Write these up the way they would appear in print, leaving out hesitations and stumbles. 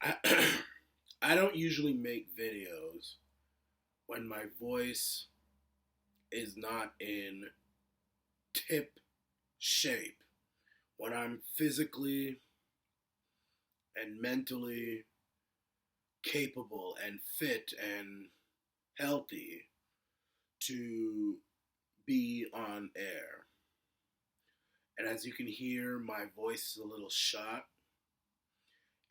I I don't usually make videos when my voice is not in tip shape. When I'm physically and mentally capable and fit and healthy to be on air. And as you can hear, my voice is a little shot,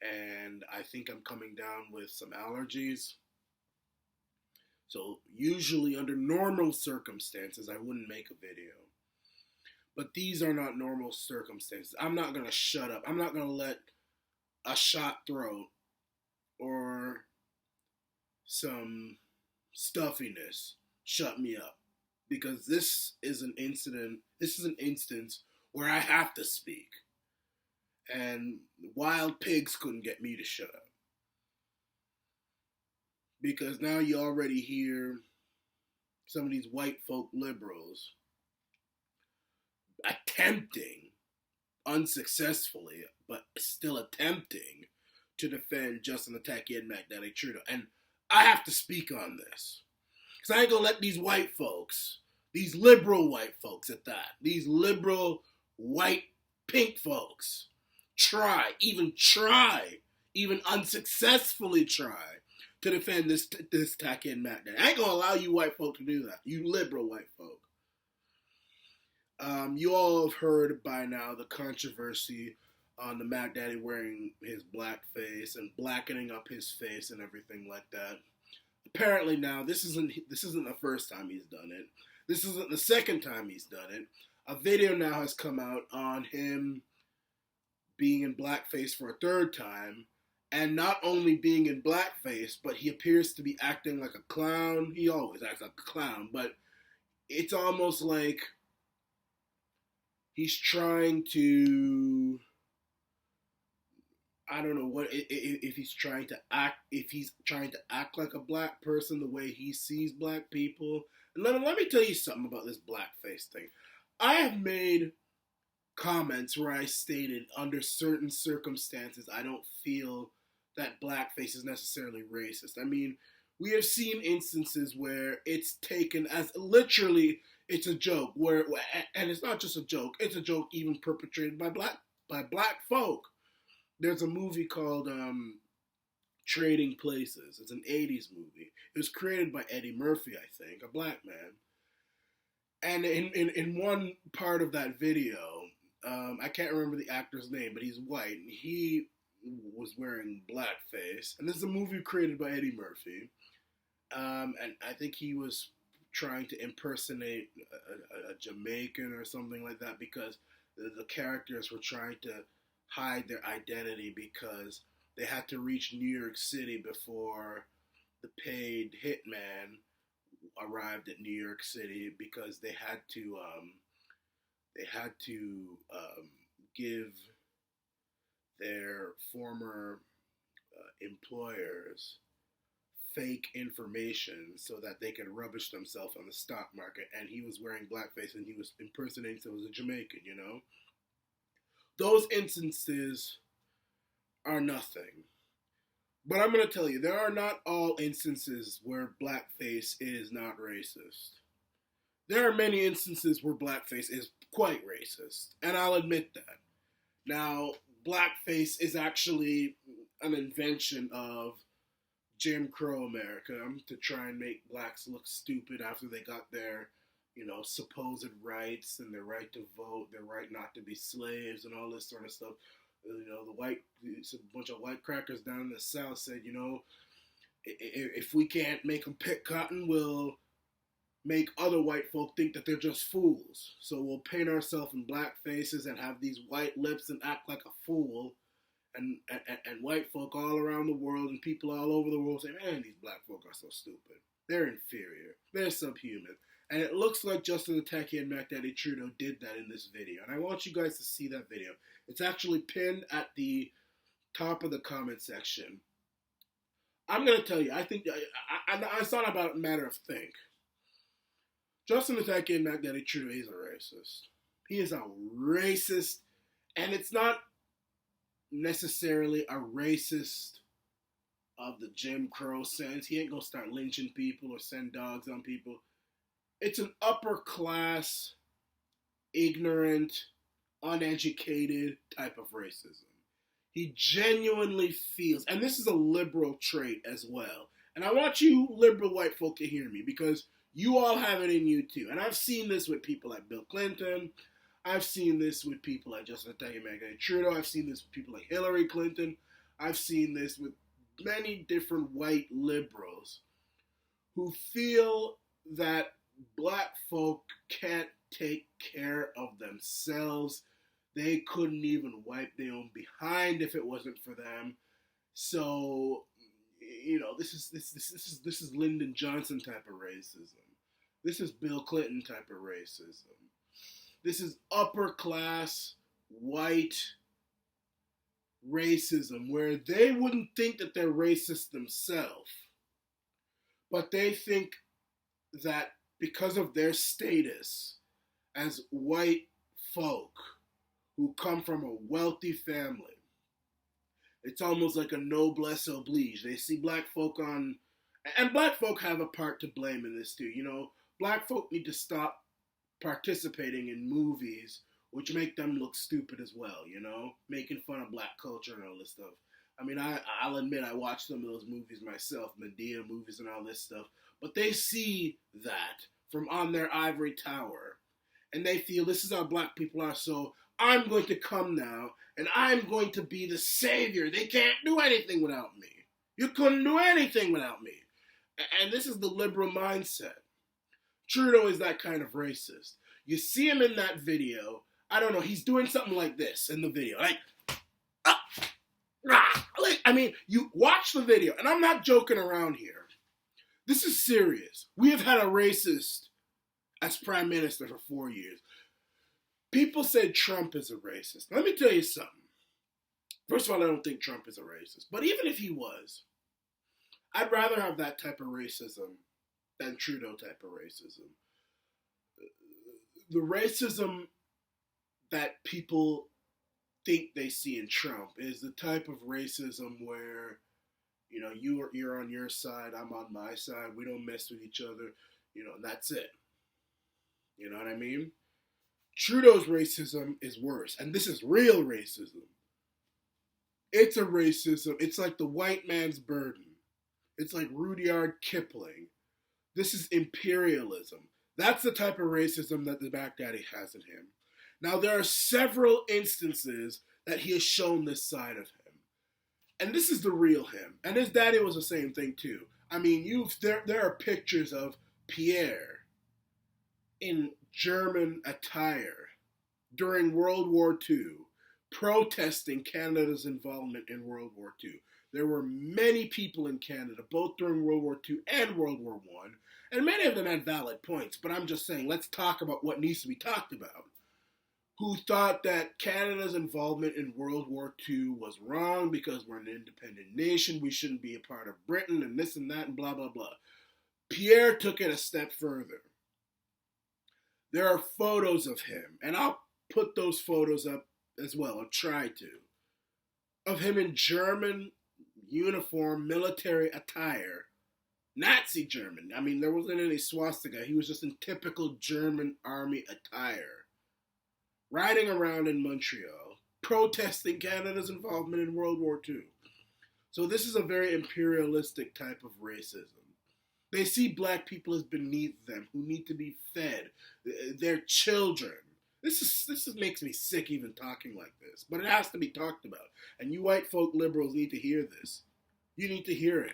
and I think I'm coming down with some allergies. So, usually, under normal circumstances, I wouldn't make a video. But these are not normal circumstances. I'm not going to shut up. I'm not going to let a shot throat or some stuffiness shut me up. Because this is an instance where I have to speak. And wild pigs couldn't get me to shut up. Because now you already hear some of these white folk liberals attempting, unsuccessfully, but still attempting to defend Justin the Tacky and Mackdaddy Trudeau. And I have to speak on this. Because I ain't going to let these white folks, these liberal white folks at that, these liberal white pink folks even unsuccessfully try to defend this Tacky and Mackdaddy. I ain't going to allow you white folk to do that. You liberal white folk. You all have heard by now the controversy on the Mackdaddy wearing his blackface and blackening up his face and everything like that. Apparently now this isn't the first time he's done it. This isn't the second time he's done it. A video now has come out on him being in blackface for a third time, and not only being in blackface, but he appears to be acting like a clown. He always acts like a clown, but it's almost like he's trying to, I don't know what, if he's trying to act like a black person the way he sees black people. And let me tell you something about this blackface thing. I have made comments where I stated under certain circumstances I don't feel that blackface is necessarily racist. I mean, we have seen instances where it's taken as literally it's a joke, and it's not just a joke, it's a joke even perpetrated by black folk. There's a movie called Trading Places. It's an 80s movie. It was created by Eddie Murphy, I think, a black man. And in one part of that video, I can't remember the actor's name, but he's white, and he was wearing blackface. And this is a movie created by Eddie Murphy. And I think he was trying to impersonate a Jamaican or something like that, because the characters were trying to hide their identity because they had to reach New York City before the paid hitman arrived at New York City, because they had to give their former employers fake information so that they could rubbish themselves on the stock market. And he was wearing blackface and he was impersonating someone as a Jamaican, you know? Those instances are nothing. But I'm going to tell you, there are not all instances where blackface is not racist. There are many instances where blackface is quite racist, and I'll admit that. Now, blackface is actually an invention of Jim Crow America to try and make blacks look stupid after they got their, supposed rights and their right to vote, their right not to be slaves and all this sort of stuff. It's a bunch of white crackers down in the South said, if we can't make them pick cotton, we'll make other white folk think that they're just fools. So we'll paint ourselves in black faces and have these white lips and act like a fool. And white folk all around the world and people all over the world say, man, these black folk are so stupid. They're inferior. They're subhuman. And it looks like Justin the Tacky and Mackdaddy Trudeau did that in this video. And I want you guys to see that video. It's actually pinned at the top of the comment section. I'm going to tell you, I think, it's not about a matter of think. Justin the Tacky and Mackdaddy Trudeau, he's a racist. He is a racist, and it's not necessarily a racist of the Jim Crow sense. He ain't gonna start lynching people or send dogs on people. It's an upper class, ignorant, uneducated type of racism. He genuinely feels, and this is a liberal trait as well. And I want you liberal white folk to hear me because you all have it in you too. And I've seen this with people like Bill Clinton. I've seen this with people like Mackdaddy Trudeau. I've seen this with people like Hillary Clinton. I've seen this with many different white liberals who feel that black folk can't take care of themselves. They couldn't even wipe their own behind if it wasn't for them. So, this is Lyndon Johnson type of racism. This is Bill Clinton type of racism. This is upper class white racism where they wouldn't think that they're racist themselves, but they think that because of their status as white folk who come from a wealthy family, it's almost like a noblesse oblige. They see black folk on, and black folk have a part to blame in this too. Black folk need to stop participating in movies which make them look stupid as well, making fun of black culture and all this stuff. I mean, I'll admit I watched some of those movies myself, Medea movies and all this stuff, but they see that from on their ivory tower, and they feel this is how black people are, so I'm going to come now, and I'm going to be the savior. They can't do anything without me. You couldn't do anything without me. And this is the liberal mindset. Trudeau is that kind of racist. You see him in that video, I don't know, he's doing something like this in the video. You watch the video, and I'm not joking around here. This is serious. We have had a racist as prime minister for 4 years. People say Trump is a racist. Let me tell you something. First of all, I don't think Trump is a racist. But even if he was, I'd rather have that type of racism than Trudeau type of racism. The racism that people think they see in Trump is the type of racism where, you're on your side, I'm on my side, we don't mess with each other, and that's it. You know what I mean? Trudeau's racism is worse, and this is real racism. It's a racism. It's like the white man's burden. It's like Rudyard Kipling. This is imperialism. That's the type of racism that the Mackdaddy has in him. Now, there are several instances that he has shown this side of him. And this is the real him. And his daddy was the same thing, too. I mean, there are pictures of Pierre in German attire during World War II, protesting Canada's involvement in World War II. There were many people in Canada, both during World War II and World War I, and many of them had valid points, but I'm just saying, let's talk about what needs to be talked about, who thought that Canada's involvement in World War II was wrong because we're an independent nation, we shouldn't be a part of Britain, and this and that, and blah, blah, blah. Pierre took it a step further. There are photos of him, and I'll put those photos up as well, I'll try to, of him in German uniform, military attire, Nazi German. I mean, there wasn't any swastika. He was just in typical German army attire, riding around in Montreal, protesting Canada's involvement in World War II. So this is a very imperialistic type of racism. They see black people as beneath them, who need to be fed, their children. This makes me sick even talking like this, but it has to be talked about. And you white folk liberals need to hear this. You need to hear it.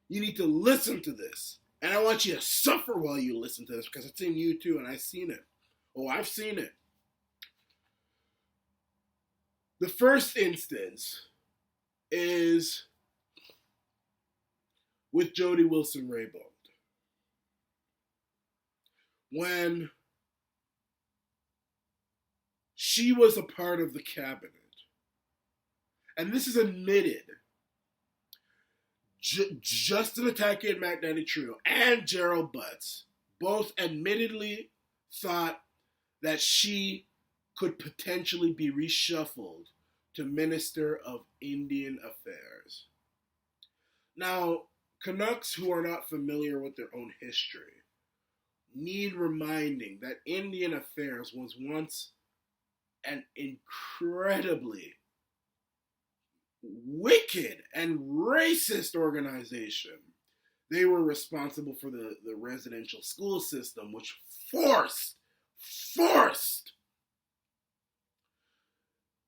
You need to listen to this. And I want you to suffer while you listen to this because it's in you too, and I've seen it. Oh, I've seen it. The first instance is with Jody Wilson-Raybould. When she was a part of the cabinet, and this is admitted, Justin Tacky and Mackdaddy Trudeau and Gerald Butts both admittedly thought that she could potentially be reshuffled to Minister of Indian Affairs. Now, Canucks who are not familiar with their own history need reminding that Indian Affairs was once an incredibly wicked and racist organization. They were responsible for the residential school system, which forced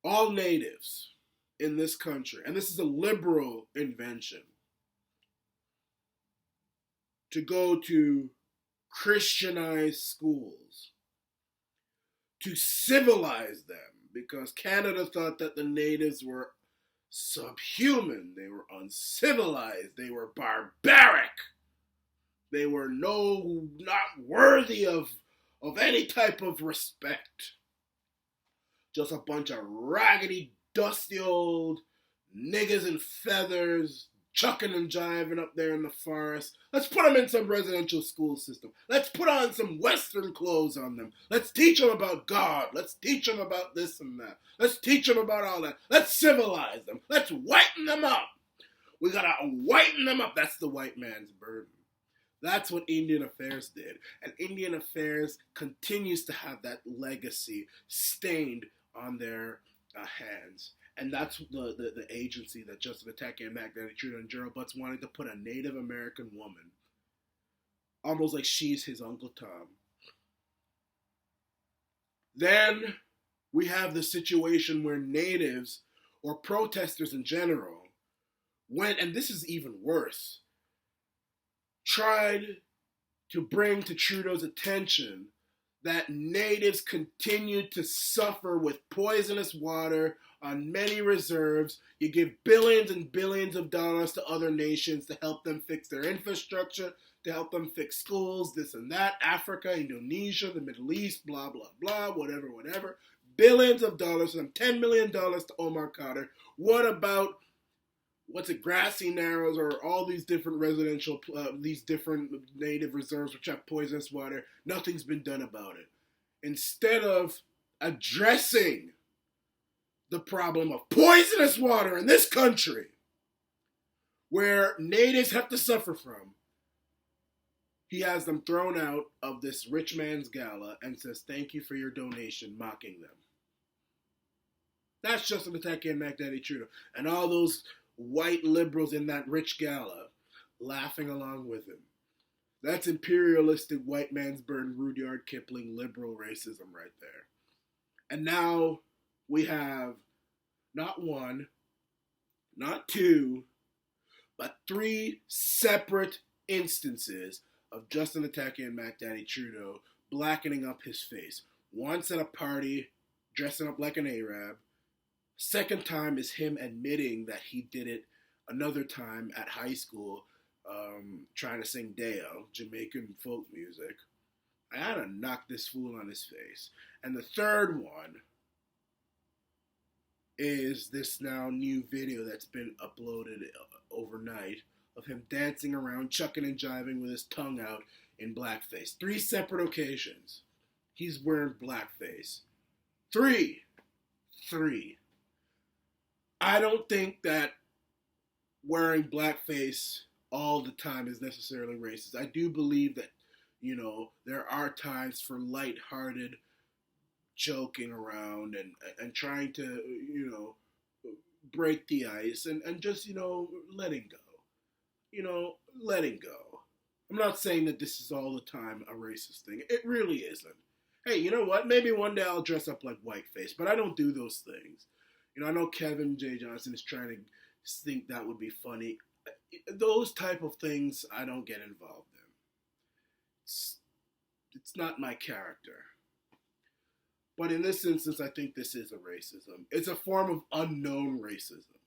all natives in this country, and this is a liberal invention, to go to Christianized schools, to civilize them, because Canada thought that the natives were subhuman, they were uncivilized, they were barbaric, they were not worthy of any type of respect. Just a bunch of raggedy, dusty old niggas in feathers, chucking and jiving up there in the forest. Let's put them in some residential school system. Let's put on some Western clothes on them. Let's teach them about God. Let's teach them about this and that. Let's teach them about all that. Let's civilize them. Let's whiten them up. We gotta whiten them up. That's the white man's burden. That's what Indian Affairs did. And Indian Affairs continues to have that legacy stained on their hands. And that's the agency that Justin Pataki and Mackdaddy Trudeau and Gerald Butts wanted to put a Native American woman, almost like she's his Uncle Tom. Then we have the situation where natives, or protesters in general, went, and this is even worse, tried to bring to Trudeau's attention that natives continue to suffer with poisonous water on many reserves. You give billions and billions of dollars to other nations to help them fix their infrastructure, to help them fix schools, this and that, Africa, Indonesia, the Middle East, blah, blah, blah, whatever. Billions of dollars, some $10 million to Omar Khadr. What about, Grassy Narrows, or all these different residential, these different native reserves which have poisonous water? Nothing's been done about it. Instead of addressing the problem of poisonous water in this country, where natives have to suffer from, he has them thrown out of this rich man's gala and says, "Thank you for your donation," mocking them. That's Justin Pataki and Mackdaddy Trudeau. And all those white liberals in that rich gala laughing along with him. That's imperialistic white man's burden, Rudyard Kipling liberal racism right there. And now we have not one, not two, but three separate instances of Justin Pataki and Mackdaddy Trudeau blackening up his face. Once at a party, dressing up like an Arab. Second time is him admitting that he did it another time at high school, trying to sing Deo, Jamaican folk music. I had to knock this fool on his face. And the third one is this now new video that's been uploaded overnight of him dancing around, chucking and jiving with his tongue out in blackface. 3 separate occasions. He's wearing blackface. Three. I don't think that wearing blackface all the time is necessarily racist. I do believe that, there are times for lighthearted joking around and trying to, break the ice and just, letting go. Letting go. I'm not saying that this is all the time a racist thing. It really isn't. Hey, you know what? Maybe one day I'll dress up like whiteface, but I don't do those things. I know Kevin J. Johnson is trying to think that would be funny. Those type of things I don't get involved in. It's not my character. But in this instance, I think this is a racism. It's a form of unknown racism.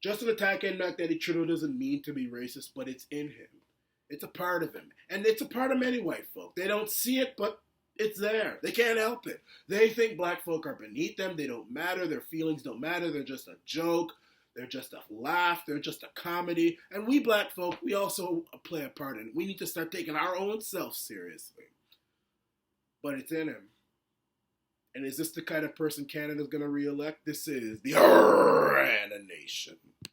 Justin Pataki and Mackdaddy Trudeau doesn't mean to be racist, but it's in him. It's a part of him. And it's a part of many white folk. They don't see it, but it's there. They can't help it. They think black folk are beneath them. They don't matter. Their feelings don't matter. They're just a joke. They're just a laugh. They're just a comedy. And we black folk, we also play a part in it. We need to start taking our own self seriously. But it's in him. And is this the kind of person Canada's going to re-elect? This is the Arana Nation.